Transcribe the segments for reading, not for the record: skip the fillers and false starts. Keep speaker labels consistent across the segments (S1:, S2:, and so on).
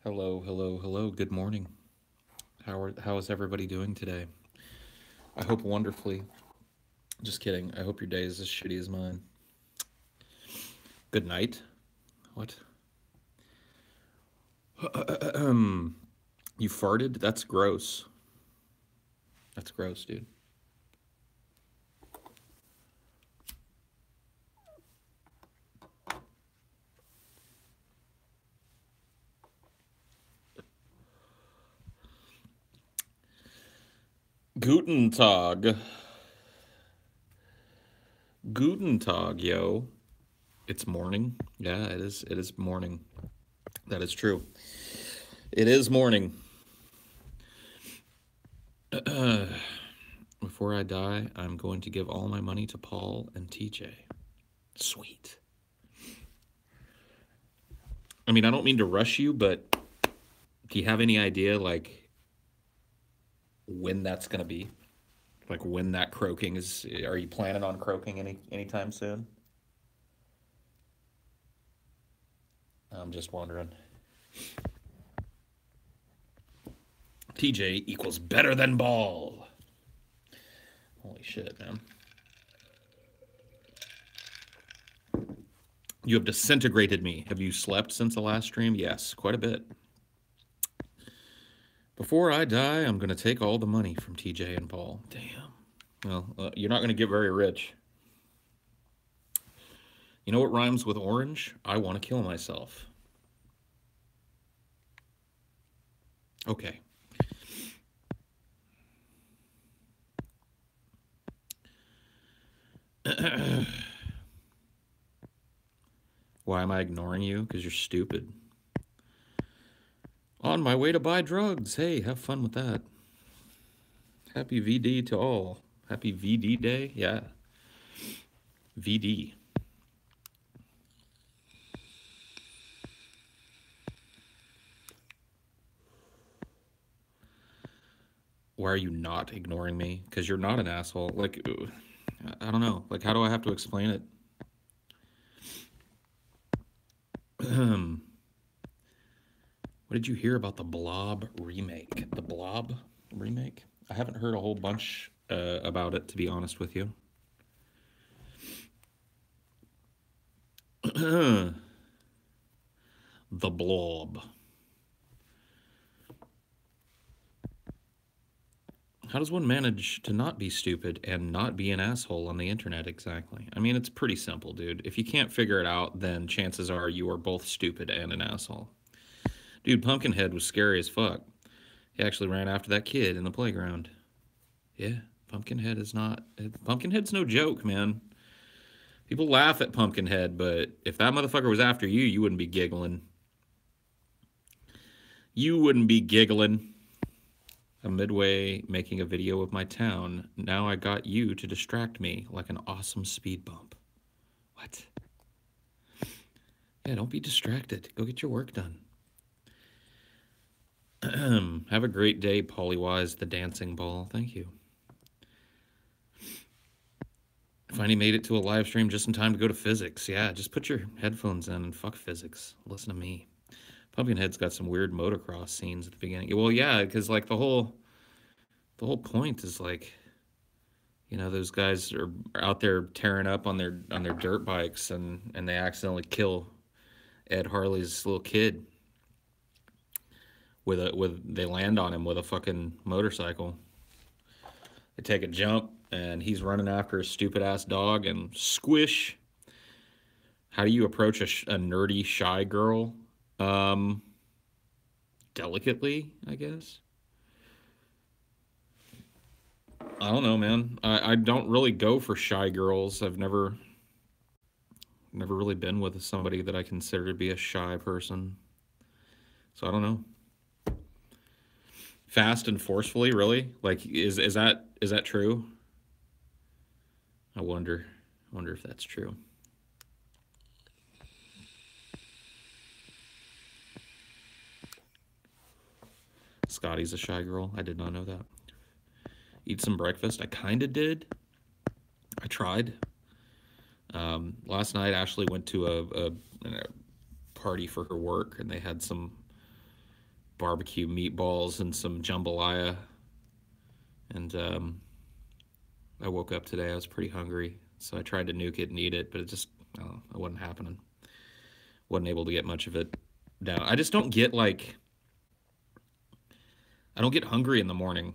S1: Hello, hello, hello. Good morning. How is everybody doing today? I hope wonderfully. Just kidding. I hope your day is as shitty as mine. Good night. What? You farted? That's gross. That's gross, dude. Guten Tag. Guten Tag, yo. It's morning. Yeah, it is. It is morning. That is true. It is morning. Before I die, I'm going to give all my money to Paul and TJ. Sweet. I mean, I don't mean to rush you, but do you have any idea, like, when that's going to be? Like, when that croaking is? Are you planning on croaking anytime soon? I'm just wondering. TJ equals better than ball. Holy shit, man. You have disintegrated me. Have you slept since the last stream? Yes, quite a bit. Before I die, I'm going to take all the money from TJ and Paul. Damn. Well, you're not going to get very rich. You know what rhymes with orange? I want to kill myself. Okay. Why am I ignoring you? Because you're stupid. On my way to buy drugs. Hey, have fun with that. Happy VD to all. Happy VD day. Yeah. VD. Why are you not ignoring me? Because you're not an asshole. Like, I don't know. Like, how do I have to explain it? What did you hear about the Blob remake? The Blob remake? I haven't heard a whole bunch about it, to be honest with you. The Blob. How does one manage to not be stupid and not be an asshole on the internet exactly? I mean, it's pretty simple, dude. If you can't figure it out, then chances are you are both stupid and an asshole. Dude, Pumpkinhead was scary as fuck. He actually ran after that kid in the playground. Yeah, Pumpkinhead is not... Pumpkinhead's no joke, man. People laugh at Pumpkinhead, but if that motherfucker was after you, you wouldn't be giggling. You wouldn't be giggling. I'm midway making a video of my town. Now I got you to distract me like an awesome speed bump. What? Yeah, don't be distracted. Go get your work done. Have a great day, Pollywise, the dancing ball. Thank you. Finally made it to a live stream just in time to go to physics. Yeah, just put your headphones in and fuck physics. Listen to me. Pumpkinhead's got some weird motocross scenes at the beginning. Well, yeah, because like the whole point is like, you know, those guys are out there tearing up on their dirt bikes and they accidentally kill Ed Harley's little kid they land on him with a fucking motorcycle. They take a jump and he's running after a stupid ass dog and squish. How do you approach a nerdy shy girl? Delicately, I guess. I don't know, man. I don't really go for shy girls. I've never really been with somebody that I consider to be a shy person. So I don't know. Fast and forcefully, really? Like, is that true? I wonder if that's true. Scotty's a shy girl. I did not know that. Eat some breakfast. I kind of did. I tried. Last night, Ashley went to a party for her work, and they had some barbecue meatballs and some jambalaya. And I woke up today. I was pretty hungry, so I tried to nuke it and eat it, but it just, I don't know, it wasn't happening. Wasn't able to get much of it down. I just don't get like, I don't get hungry in the morning.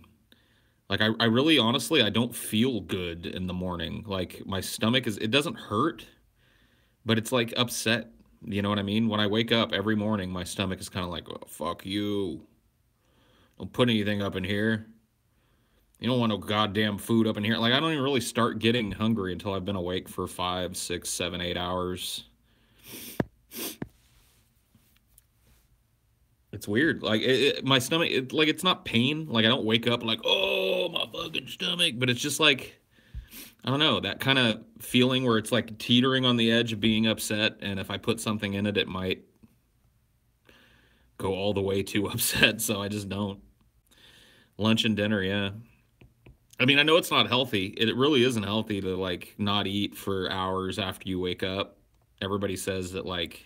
S1: Like I really honestly I don't feel good in the morning. Like my stomach is it doesn't hurt, but it's like upset. You know what I mean? When I wake up every morning, my stomach is kind of like, oh, fuck you. Don't put anything up in here. You don't want no goddamn food up in here. Like I don't even really start getting hungry until I've been awake for 5, 6, 7, 8 hours. It's weird. Like my stomach, like it's not pain. Like I don't wake up like, oh my fucking stomach, but it's just like I don't know that kind of feeling where it's like teetering on the edge of being upset, and if I put something in it, it might go all the way to upset. So I just don't. Lunch and dinner, yeah. I mean, I know it's not healthy. It really isn't healthy to like not eat for hours after you wake up. Everybody says that like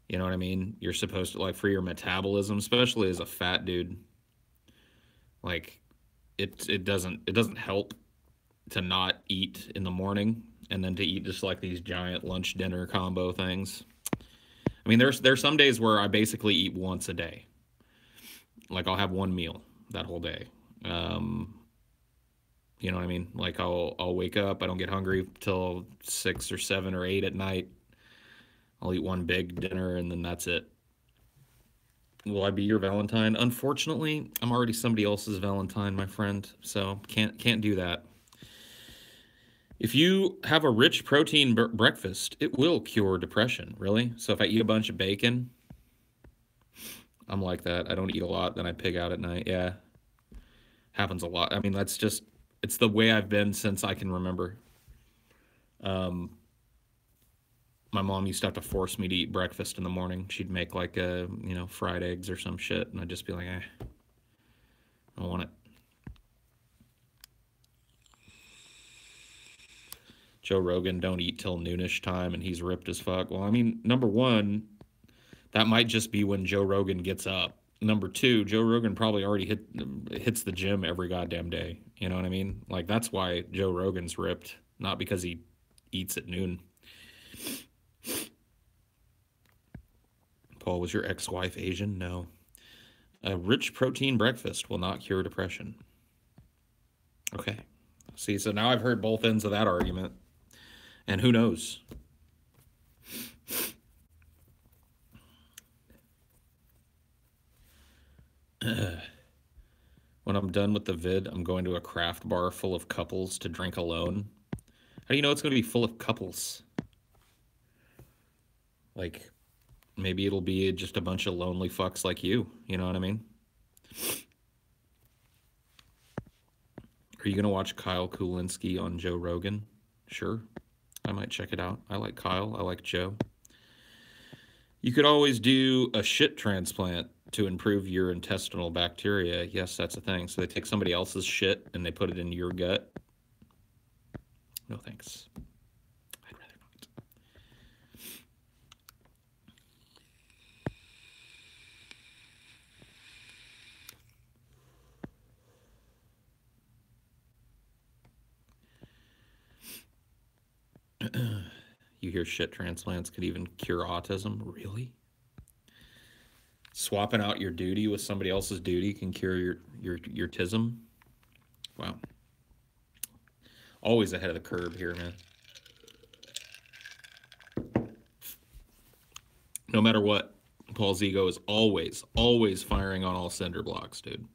S1: you know what I mean? You're supposed to like for your metabolism, especially as a fat dude, like it doesn't help to not eat in the morning and then to eat just like these giant lunch dinner combo things. I mean, there's some days where I basically eat once a day. Like I'll have one meal that whole day. Um, you know what I mean? Like I'll wake up, I don't get hungry till 6 or 7 or 8 at night. I'll eat one big dinner and then that's it. Will I be your Valentine? Unfortunately, I'm already somebody else's Valentine, my friend. So can't do that. If you have a rich protein breakfast, it will cure depression. Really? So if I eat a bunch of bacon, I'm like that. I don't eat a lot, then I pig out at night. Yeah, happens a lot. I mean, that's just it's the way I've been since I can remember. Um, my mom used to have to force me to eat breakfast in the morning. She'd make like fried eggs or some shit, and I'd just be like, I don't want it. Joe Rogan don't eat till noonish time, and he's ripped as fuck. Well, I mean, number one, that might just be when Joe Rogan gets up. Number two, Joe Rogan probably already hits the gym every goddamn day. You know what I mean? Like that's why Joe Rogan's ripped, not because he eats at noon. Paul, was your ex-wife Asian? No. A rich protein breakfast will not cure depression. Okay. See, so now I've heard both ends of that argument. And who knows? When I'm done with the vid, I'm going to a craft bar full of couples to drink alone. How do you know it's going to be full of couples? Like, maybe it'll be just a bunch of lonely fucks like you. You know what I mean? Are you going to watch Kyle Kulinski on Joe Rogan? Sure. I might check it out. I like Kyle. I like Joe. You could always do a shit transplant to improve your intestinal bacteria. Yes, that's a thing. So they take somebody else's shit and they put it in your gut. No thanks. I'd rather not. You hear shit transplants could even cure autism? Really? Swapping out your duty with somebody else's duty can cure your tism? Wow. Always ahead of the curve here, man. No matter what, Paul's ego is always firing on all cinder blocks, dude.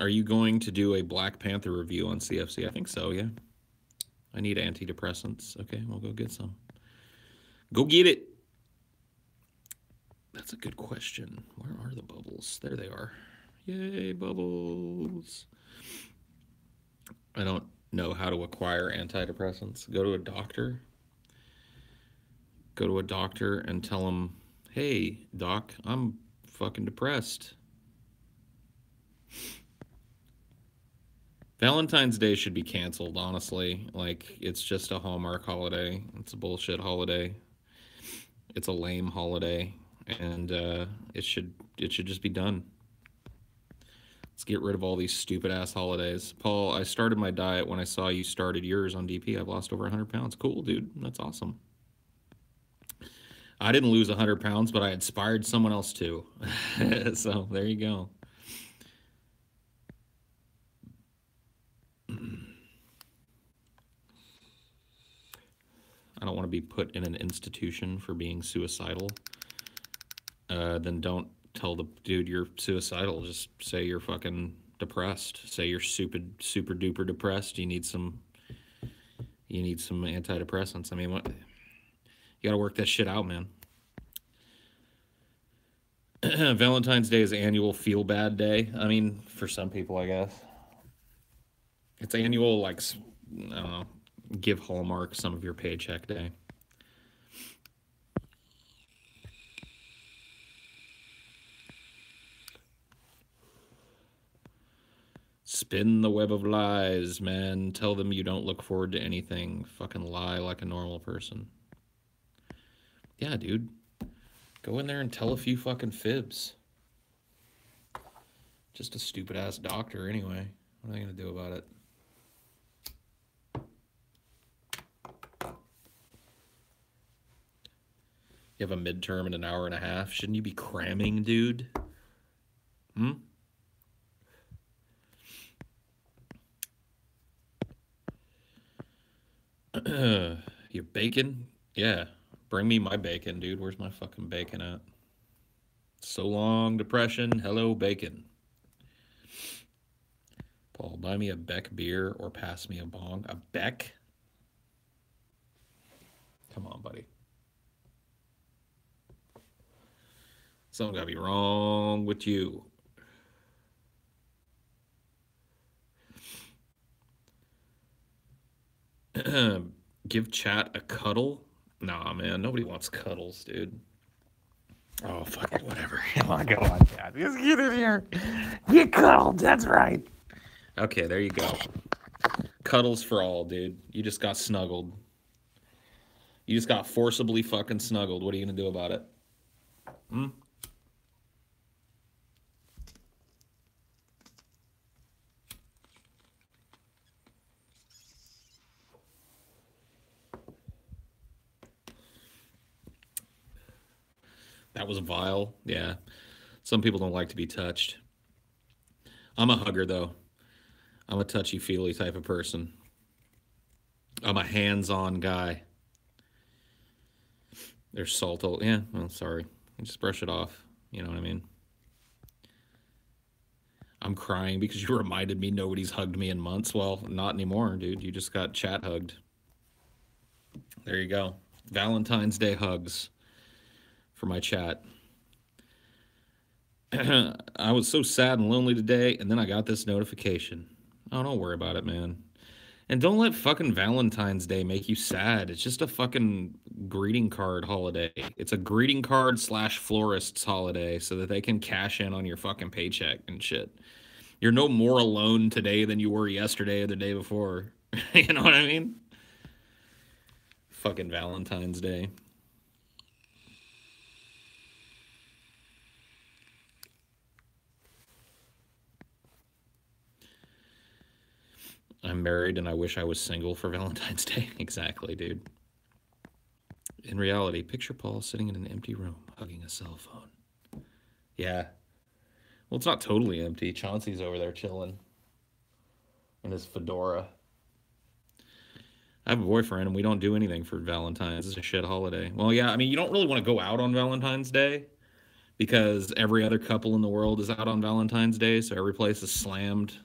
S1: Are you going to do a Black Panther review on CFC? I think so, yeah. I need antidepressants. Okay, we'll go get some. Go get it. That's a good question. Where are the bubbles? There they are. Yay, bubbles. I don't know how to acquire antidepressants. Go to a doctor. Go to a doctor and tell them, hey, doc, I'm fucking depressed. Valentine's Day should be canceled, honestly. Like, it's just a Hallmark holiday. It's a bullshit holiday. It's a lame holiday, and it should just be done. Let's get rid of all these stupid ass holidays. Paul, I started my diet when I saw you started yours on DP. I've lost over 100 pounds. Cool, dude. That's awesome. I didn't lose 100 pounds, but I inspired someone else to. So there you go. I don't want to be put in an institution for being suicidal. Then don't tell the dude you're suicidal. Just say you're fucking depressed. Say you're super duper depressed. You need some antidepressants. I mean, what? You got to work that shit out, man. Valentine's Day is annual feel bad day. I mean, for some people, I guess. It's annual, like, I don't know, give Hallmark some of your paycheck day. Spin the web of lies, man. Tell them you don't look forward to anything. Fucking lie like a normal person. Yeah, dude. Go in there and tell a few fucking fibs. Just a stupid ass doctor, anyway. What are they gonna do about it? You have a midterm in an hour and a half. Shouldn't you be cramming, dude? Your bacon? Yeah. Bring me my bacon, dude. Where's my fucking bacon at? So long, depression. Hello, bacon. Paul, buy me a Beck beer or pass me a bong. A Beck? Come on, buddy. Something gotta be wrong with you. Give chat a cuddle? Nah, man. Nobody wants cuddles, dude. Oh, fuck it. Whatever. Come on, go on, chat. Just get in here. Get cuddled. That's right. Okay, there you go. Cuddles for all, dude. You just got snuggled. You just got forcibly fucking snuggled. What are you gonna do about it? That was vile. Yeah. Some people don't like to be touched. I'm a hugger, though. I'm a touchy-feely type of person. I'm a hands-on guy. There's salt. Yeah, well, sorry. Just brush it off. You know what I mean? I'm crying because you reminded me nobody's hugged me in months. Well, not anymore, dude. You just got chat hugged. There you go. Valentine's Day hugs for my chat. I was so sad and lonely today, and then I got this notification. Oh, don't worry about it, man. And don't let fucking Valentine's Day make you sad. It's just a fucking greeting card holiday. It's a greeting card / florist's holiday so that they can cash in on your fucking paycheck and shit. You're no more alone today than you were yesterday or the day before. You know what I mean? Fucking Valentine's Day. I'm married and I wish I was single for Valentine's Day. Exactly, dude. In reality, picture Paul sitting in an empty room hugging a cell phone. Yeah. Well, it's not totally empty. Chauncey's over there chilling in his fedora. I have a boyfriend and we don't do anything for Valentine's. It's a shit holiday. Well, yeah, I mean, you don't really want to go out on Valentine's Day because every other couple in the world is out on Valentine's Day, so every place is slammed.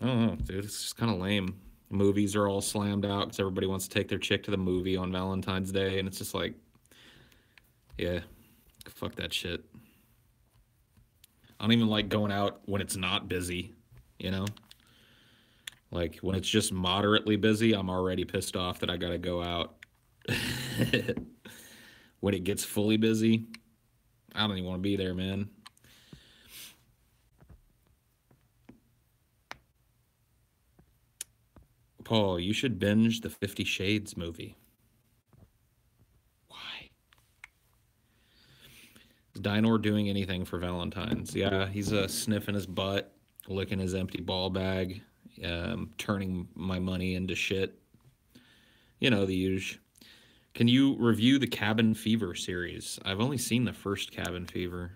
S1: I don't know, dude. It's just kind of lame. Movies are all slammed out because everybody wants to take their chick to the movie on Valentine's Day, and it's just like, yeah, fuck that shit. I don't even like going out when it's not busy, you know? Like, when it's just moderately busy, I'm already pissed off that I gotta go out. When it gets fully busy, I don't even want to be there, man. Paul, you should binge the 50 Shades movie. Why? Dinor doing anything for Valentines? Yeah, he's sniffing his butt, licking his empty ball bag, turning my money into shit. You know, the usual. Can you review the Cabin Fever series? I've only seen the first Cabin Fever,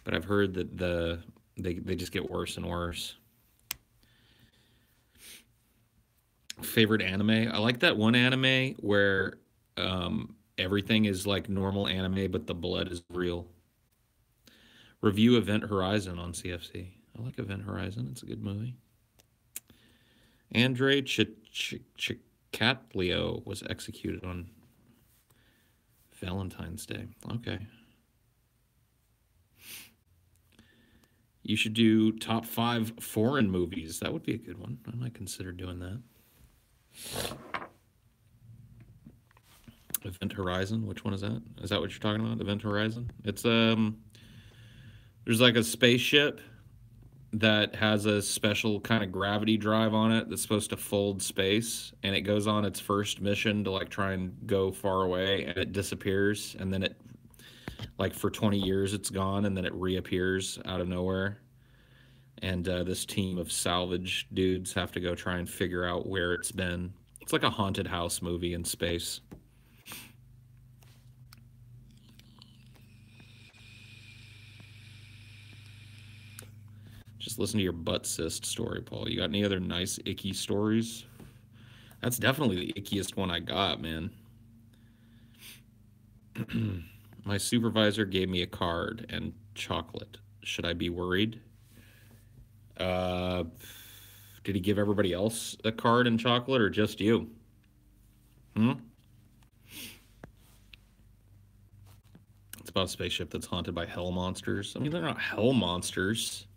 S1: but I've heard that they just get worse and worse. Favorite anime? I like that one anime where everything is like normal anime, but the blood is real. Review Event Horizon on CFC. I like Event Horizon. It's a good movie. Andre Chikatilo was executed on Valentine's Day. Okay. You should do top 5 foreign movies. That would be a good one. I might consider doing that. Event Horizon. Which one is that? Is that what you're talking about? Event Horizon? It's there's like a spaceship that has a special kind of gravity drive on it that's supposed to fold space, and it goes on its first mission to like try and go far away, and it disappears, and then it like for 20 years it's gone, and then it reappears out of nowhere. And this team of salvage dudes have to go try and figure out where it's been. It's like a haunted house movie in space. Just listen to your butt cyst story, Paul. You got any other nice icky stories? That's definitely the ickiest one I got, man. My supervisor gave me a card and chocolate. Should I be worried? Did he give everybody else a card and chocolate, or just you? It's about a spaceship that's haunted by hell monsters. I mean, they're not hell monsters.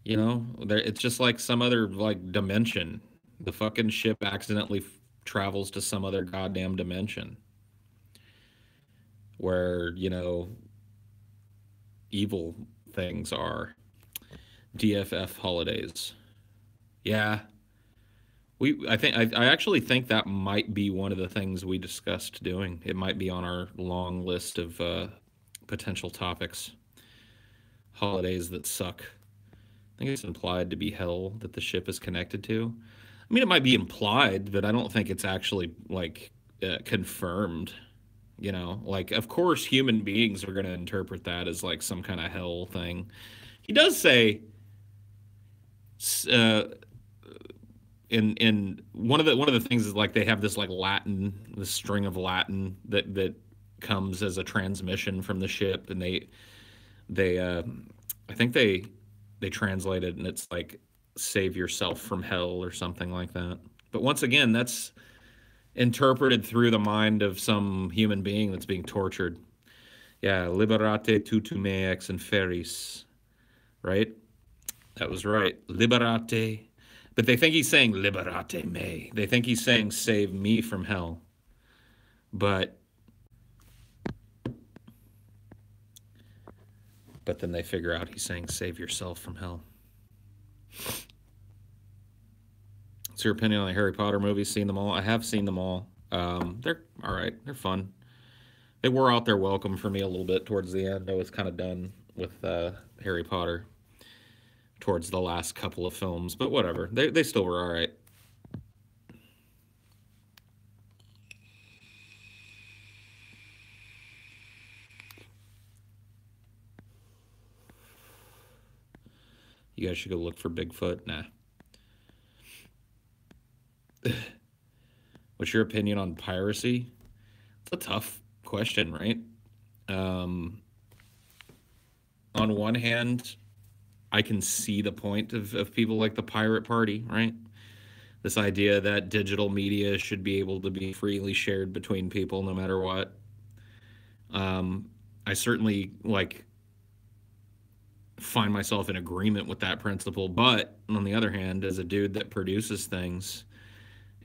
S1: You know, it's just like some other like dimension. The fucking ship accidentally travels to some other goddamn dimension where, you know, evil things are. DFF holidays. Yeah. I actually think that might be one of the things we discussed doing. It might be on our long list of potential topics. Holidays that suck. I think it's implied to be hell that the ship is connected to. I mean, it might be implied, but I don't think it's actually like confirmed. You know, like of course human beings are going to interpret that as like some kind of hell thing. He does say in one of the things is like they have this like Latin, this string of Latin that comes as a transmission from the ship, and they I think they translate it, and it's like save yourself from hell or something like that. But once again, that's interpreted through the mind of some human being that's being tortured. Yeah, liberate tutu me ex inferis, right? That was right. Liberate. But they think he's saying liberate me. They think he's saying save me from hell. But then they figure out he's saying save yourself from hell. What's your opinion on the Harry Potter movies? Seen them all? I have seen them all. They're all right. They're fun. They wore out their welcome for me a little bit towards the end. I was kind of done with Harry Potter towards the last couple of films, but whatever. They still were all right. You guys should go look for Bigfoot. Nah. What's your opinion on piracy? It's a tough question, right? On one hand, I can see the point of people like the Pirate Party, right? This idea that digital media should be able to be freely shared between people no matter what. I certainly like find myself in agreement with that principle, but on the other hand, as a dude that produces things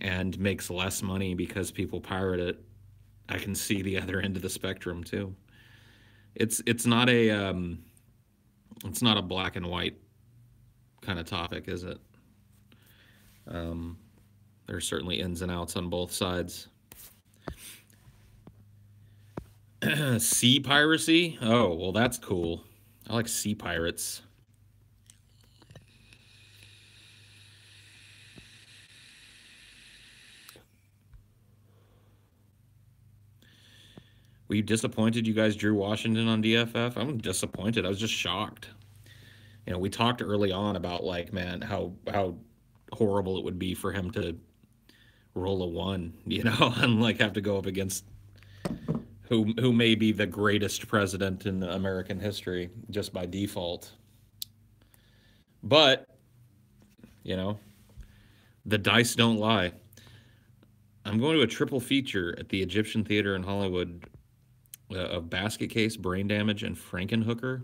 S1: and makes less money because people pirate it, I can see the other end of the spectrum too. It's not a black and white kind of topic, is it? There's certainly ins and outs on both sides. Sea piracy? Oh, well, that's cool. I like sea pirates. Were you disappointed you guys drew Washington on DFF? I'm disappointed. I was just shocked. We talked early on about like, man, how horrible it would be for him to roll a one, and like have to go up against who may be the greatest president in American history just by default. But, you know, the dice don't lie. I'm going to a triple feature at the Egyptian Theater in Hollywood of Basket Case, Brain Damage, and Frankenhooker.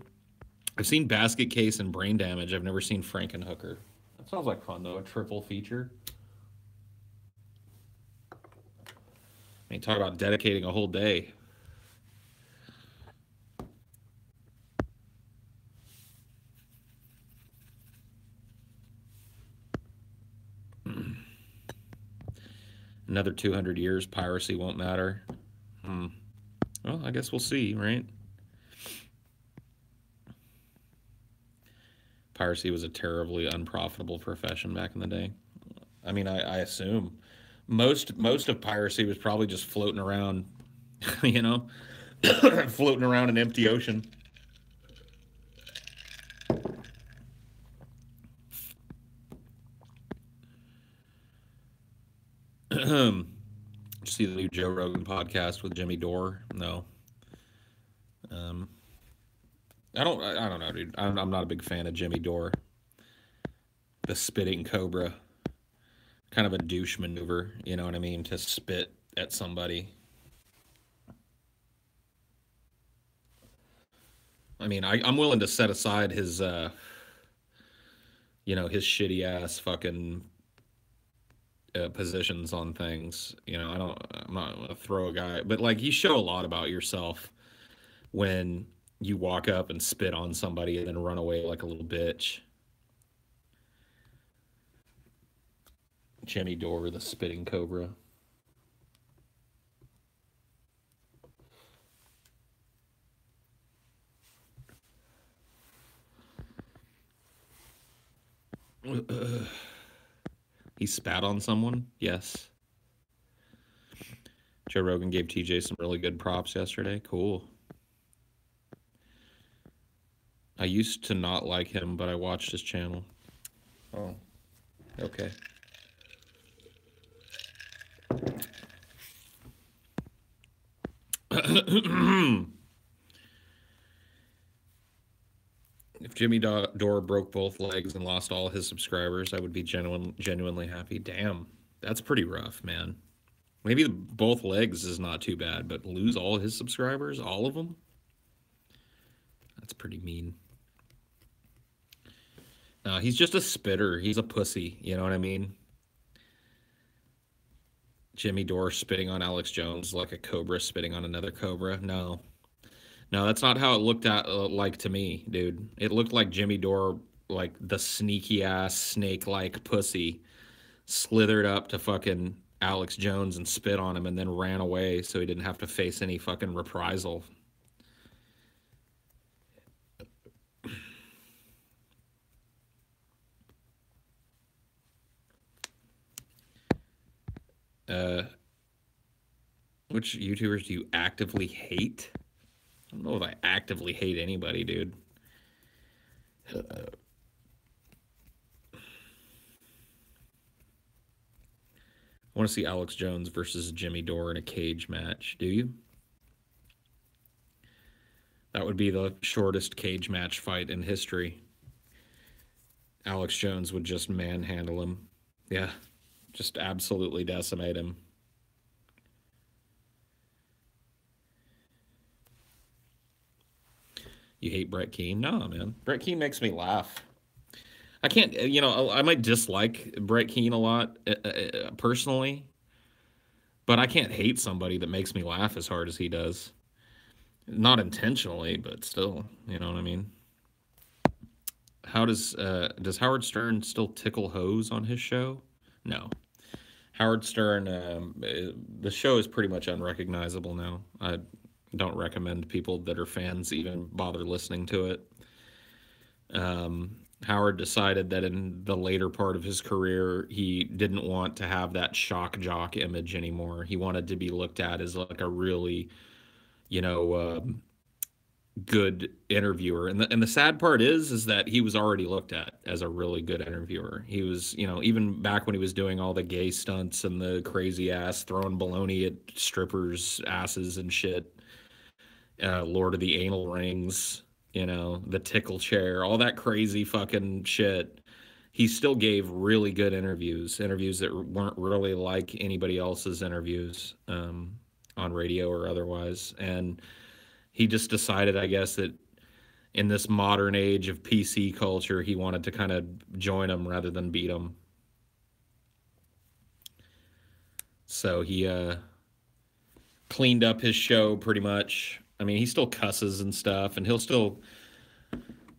S1: I've seen Basket Case and Brain Damage. I've never seen Frankenhooker. That sounds like fun, though, a triple feature. I mean, talk about dedicating a whole day. Another 200 years, piracy won't matter. Well, I guess we'll see, right? Piracy was a terribly unprofitable profession back in the day. I mean, I assume most of piracy was probably just floating around, you know, floating around an empty ocean. See the new Joe Rogan podcast with Jimmy Dore? No. Um, I don't know, dude. I'm not a big fan of Jimmy Dore. The spitting cobra, kind of a douche maneuver. You know what I mean? To spit at somebody. I mean, I'm willing to set aside his, his shitty ass fucking positions on things. I'm not gonna throw a guy, but like you show a lot about yourself when you walk up and spit on somebody and then run away like a little bitch. Jimmy Dore, the spitting cobra. He spat on someone? Yes. Joe Rogan gave TJ some really good props yesterday. Cool. I used to not like him, but I watched his channel. Oh, okay. If Jimmy Dore broke both legs and lost all his subscribers, I would be genuinely happy. Damn, that's pretty rough, man. Maybe both legs is not too bad, but lose all his subscribers, all of them? That's pretty mean. No, he's just a spitter. He's a pussy. You know what I mean? Jimmy Dore spitting on Alex Jones like a cobra spitting on another cobra. No. No, that's not how it looked like to me, dude. It looked like Jimmy Dore, like the sneaky ass snake like pussy, slithered up to fucking Alex Jones and spit on him and then ran away so he didn't have to face any fucking reprisal. Uh, which YouTubers do you actively hate? I don't know if I actively hate anybody, dude. I want to see Alex Jones versus Jimmy Dore in a cage match. Do you? That would be the shortest cage match fight in history. Alex Jones would just manhandle him. Yeah, just absolutely decimate him. You hate Brett Keane? No, man. Brett Keane makes me laugh. I can't, I might dislike Brett Keane a lot personally, but I can't hate somebody that makes me laugh as hard as he does. Not intentionally, but still, you know what I mean? How does Howard Stern still tickle hoes on his show? No. Howard Stern, the show is pretty much unrecognizable now. Don't recommend people that are fans even bother listening to it. Howard decided that in the later part of his career, he didn't want to have that shock jock image anymore. He wanted to be looked at as like a really, you know, good interviewer. And the sad part is that he was already looked at as a really good interviewer. He was, even back when he was doing all the gay stunts and the crazy ass throwing baloney at strippers' asses and shit. Lord of the Anal Rings, the tickle chair, all that crazy fucking shit. He still gave really good interviews that weren't really like anybody else's interviews on radio or otherwise. And he just decided, I guess, that in this modern age of PC culture, he wanted to kind of join them rather than beat them. So he cleaned up his show pretty much. I mean, he still cusses and stuff, and he'll still,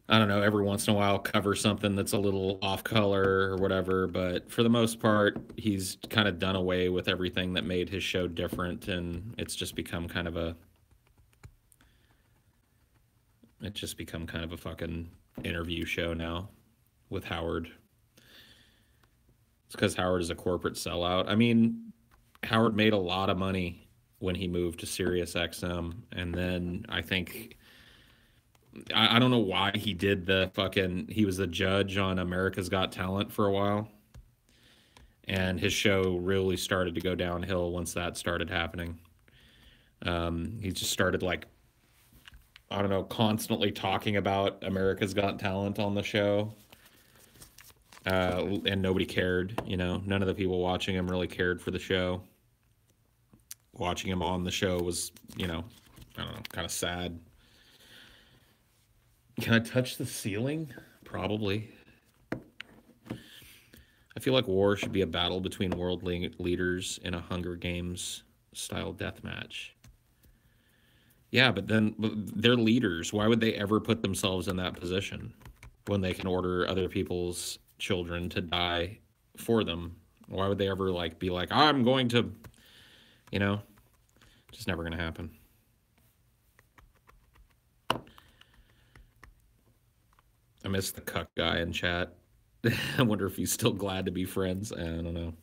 S1: I don't know, every once in a while cover something that's a little off color or whatever. But for the most part, he's kind of done away with everything that made his show different, and it's just become kind of a fucking interview show now with Howard. It's because Howard is a corporate sellout. I mean, Howard made a lot of money when he moved to Sirius XM, and then I think I don't know why he did he was the judge on America's Got Talent for a while, and his show really started to go downhill once that started happening. He just started I don't know, constantly talking about America's Got Talent on the show. And nobody cared, none of the people watching him really cared for the show. Watching him on the show was, I don't know, kind of sad. Can I touch the ceiling? Probably. I feel like war should be a battle between world leaders in a Hunger Games style death match. Yeah, but then they're leaders. Why would they ever put themselves in that position when they can order other people's children to die for them? Why would they ever be like, I'm going to, just never going to happen. I miss the cuck guy in chat. I wonder if he's still glad to be friends. I don't know.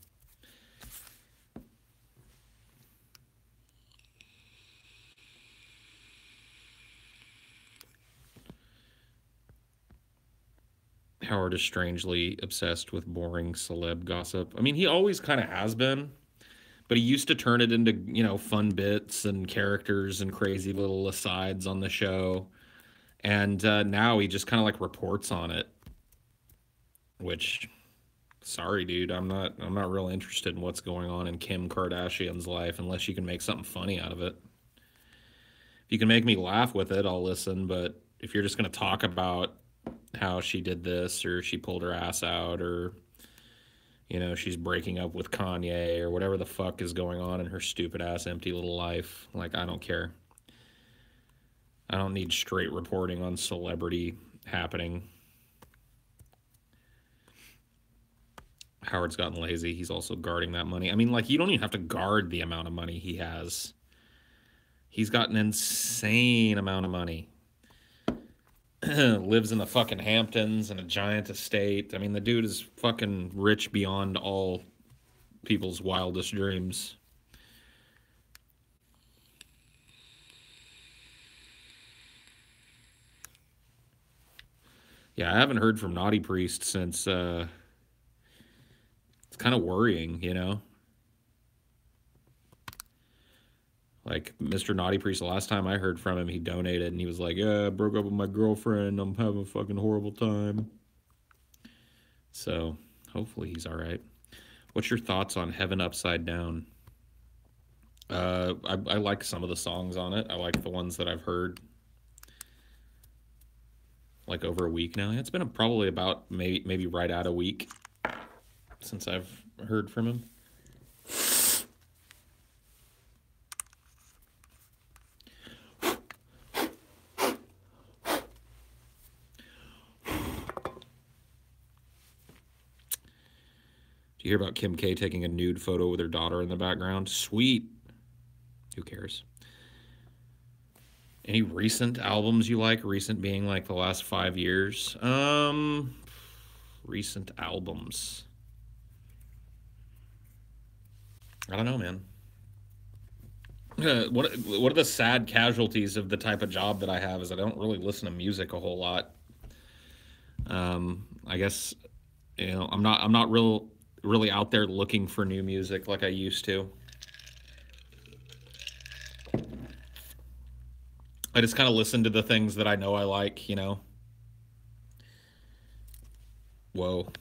S1: Howard is strangely obsessed with boring celeb gossip. I mean, he always kind of has been, but he used to turn it into, fun bits and characters and crazy little asides on the show. And now he just kind of reports on it, which, sorry, dude, I'm not real interested in what's going on in Kim Kardashian's life unless you can make something funny out of it. If you can make me laugh with it, I'll listen. But if you're just going to talk about how she did this or she pulled her ass out or she's breaking up with Kanye or whatever the fuck is going on in her stupid ass empty little life, I don't care. I don't need straight reporting on celebrity happening. Howard's gotten lazy. He's also guarding that money. I mean, you don't even have to guard the amount of money he has. He's got an insane amount of money. Lives in the fucking Hamptons in a giant estate. I mean, the dude is fucking rich beyond all people's wildest dreams. Yeah, I haven't heard from Naughty Priest since, it's kind of worrying, Mr. Naughty Priest, the last time I heard from him, he donated, and he was like, yeah, I broke up with my girlfriend, I'm having a fucking horrible time. So, hopefully he's all right. What's your thoughts on Heaven Upside Down? I like some of the songs on it. I like the ones that I've heard over a week now. It's been probably about maybe right at a week since I've heard from him. Do you hear about Kim K taking a nude photo with her daughter in the background? Sweet. Who cares? Any recent albums you like? Recent being like the last 5 years. Recent albums. I don't know, man. What are the sad casualties of the type of job that I have is I don't really listen to music a whole lot. I guess I'm not really out there looking for new music like I used to. I just kind of listen to the things that I know I like. Whoa.